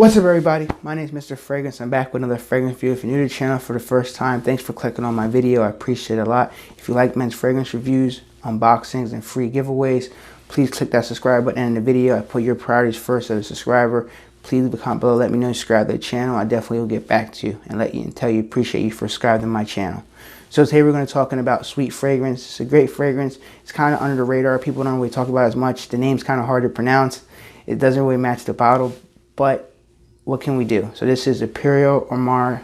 What's up, everybody? My name is Mr. Fragrance. I'm back with another fragrance review. If you're new to the channel for the first time, thanks for clicking on my video. I appreciate it a lot. If you like men's fragrance reviews, unboxings, and free giveaways, please click that subscribe button in the video. I put your priorities first as a subscriber. Please leave a comment below. Let me know you subscribe to the channel. I definitely will get back to you and tell you appreciate you for subscribing to my channel. So today we're going to be talking about Sweet Fragrance. It's a great fragrance. It's kind of under the radar. People don't really talk about it as much. The name's kind of hard to pronounce. It doesn't really match the bottle, but what can we do? So this is Emporia Armani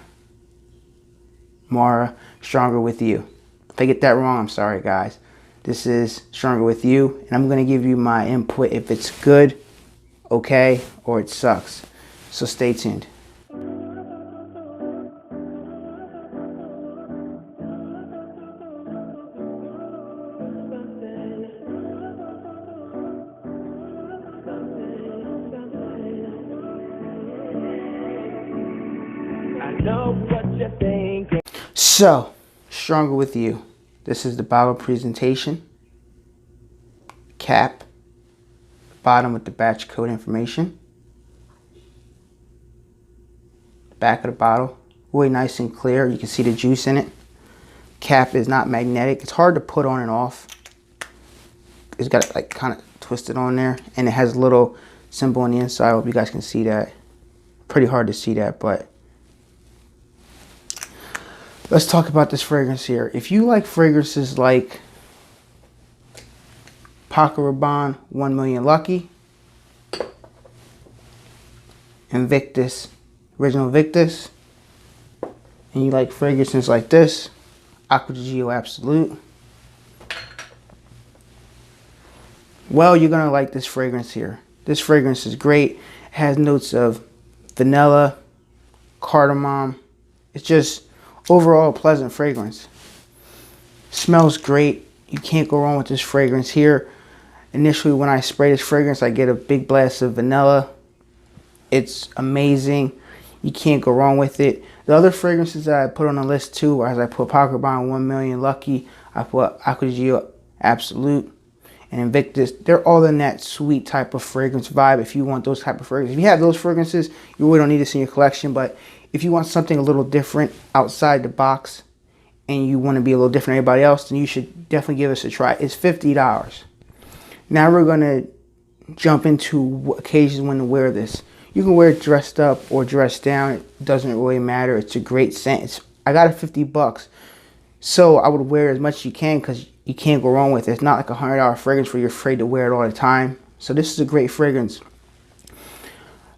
Stronger With You. If I get that wrong, I'm sorry, guys. This is Stronger With You, and I'm going to give you my input if it's good, okay, or it sucks. So stay tuned. So, Stronger With You. This is the bottle presentation. Cap. Bottom with the batch code information. Back of the bottle. Really nice and clear. You can see the juice in it. Cap is not magnetic. It's hard to put on and off. It's got it like kind of twisted on there. And it has a little symbol on the inside. I hope you guys can see that. Pretty hard to see that, but let's talk about this fragrance here. If you like fragrances like Paco Rabanne 1 Million Lucky, Invictus, Original Victus, and you like fragrances like this, Acqua di Gio Absolute, well, you're gonna like this fragrance here. This fragrance is great. It has notes of vanilla, cardamom. It's just overall a pleasant fragrance. Smells great. You can't go wrong with this fragrance here. Initially, when I spray this fragrance, I get a big blast of vanilla. It's amazing. You can't go wrong with it. The other fragrances that I put on the list too, as I put Paco Rabanne 1 Million Lucky, I put Acqua di Gio Absolute, and Invictus. They're all in that sweet type of fragrance vibe. If you want those type of fragrances, if you have those fragrances, you really don't need this in your collection. But if you want something a little different outside the box and you want to be a little different than everybody else, then you should definitely give us a try. It's $50. Now we're going to jump into occasions when to wear this. You can wear it dressed up or dressed down. It doesn't really matter. It's a great scent. I got it $50. So I would wear it as much as you can because you can't go wrong with it. It's not like a $100 fragrance where you're afraid to wear it all the time. So this is a great fragrance.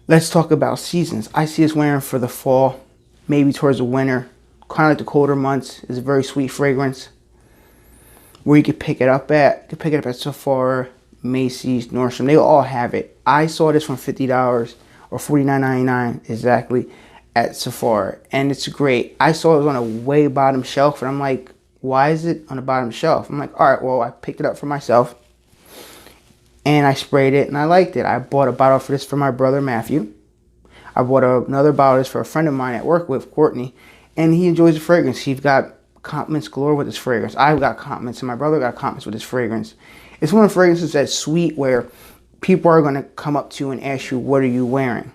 Let's talk about seasons. I see this wearing for the fall, maybe towards the winter, kind of like the colder months. It's a very sweet fragrance. Where you can pick it up at, you can pick it up at Sephora, Macy's, Nordstrom. They all have it. I saw this for $50 or $49.99 exactly at Sephora, and it's great. I saw it was on a way bottom shelf, and I'm like, why is it on the bottom shelf? I'm like, all right, well, I picked it up for myself. And I sprayed it and I liked it. I bought a bottle for this for my brother Matthew. I bought another bottle of this for a friend of mine at work with, Courtney. And he enjoys the fragrance. He's got compliments galore with this fragrance. I've got compliments and my brother got compliments with this fragrance. It's one of the fragrances that's sweet where people are going to come up to you and ask you, what are you wearing?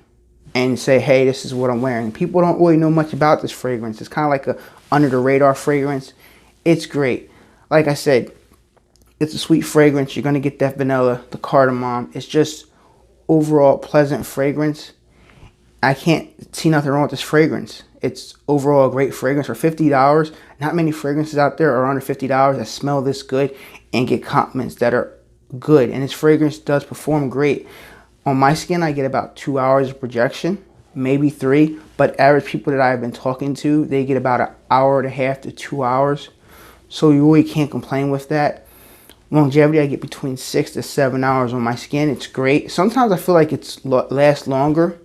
And say, hey, this is what I'm wearing. People don't really know much about this fragrance. It's kind of like a under the radar fragrance. It's great. Like I said, it's a sweet fragrance. You're going to get that vanilla, the cardamom. It's just overall pleasant fragrance. I can't see nothing wrong with this fragrance. It's overall a great fragrance for $50. Not many fragrances out there are under $50 that smell this good and get compliments that are good. And this fragrance does perform great. On my skin, I get about 2 hours of projection, maybe 3. But average people that I've been talking to, they get about 1.5 hours to 2 hours. So you really can't complain with that. Longevity, I get between 6 to 7 hours on my skin. It's great. Sometimes I feel like it lasts longer,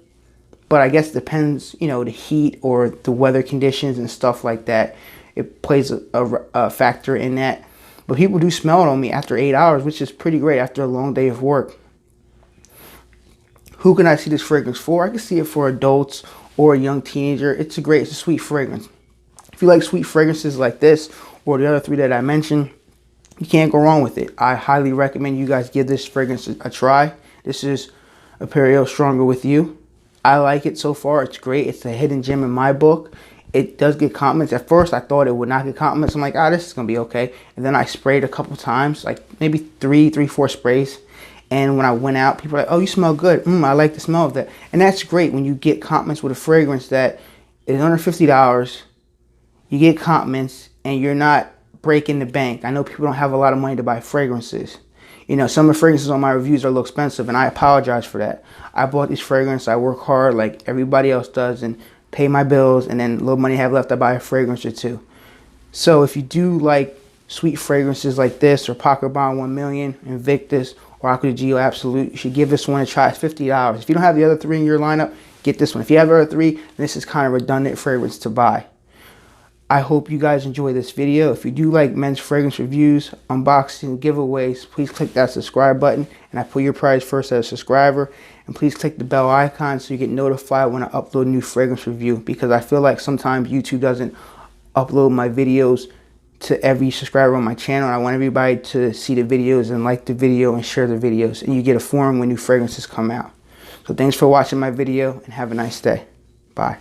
but I guess it depends, you know, the heat or the weather conditions and stuff like that. It plays a factor in that. But people do smell it on me after 8 hours, which is pretty great after a long day of work. Who can I see this fragrance for? I can see it for adults or a young teenager. It's a sweet fragrance. If you like sweet fragrances like this or the other 3 that I mentioned, you can't go wrong with it. I highly recommend you guys give this fragrance a try. This is Emporia Stronger With You. I like it so far. It's great. It's a hidden gem in my book. It does get compliments. At first, I thought it would not get compliments. I'm like, this is going to be okay. And then I sprayed a couple times, like maybe three, four sprays. And when I went out, people were like, oh, you smell good. I like the smell of that. And that's great when you get compliments with a fragrance that is under $50. You get compliments and you're not breaking the bank. I know people don't have a lot of money to buy fragrances. You know, some of the fragrances on my reviews are a little expensive, and I apologize for that. I bought these fragrances. I work hard like everybody else does and pay my bills, and then a little money I have left, I buy a fragrance or two. So if you do like sweet fragrances like this, or Pocket Bond 1 Million, Invictus, or Aqua di Gio Absolute, you should give this one a try. It's $50. If you don't have the other three in your lineup, get this one. If you have the other three, this is kind of redundant fragrance to buy. I hope you guys enjoy this video. If you do like men's fragrance reviews, unboxing, giveaways, please click that subscribe button, and I put your prize first as a subscriber. And please click the bell icon so you get notified when I upload a new fragrance review, because I feel like sometimes YouTube doesn't upload my videos to every subscriber on my channel. I want everybody to see the videos and like the video and share the videos, and you get informed when new fragrances come out. So thanks for watching my video, and have a nice day. Bye.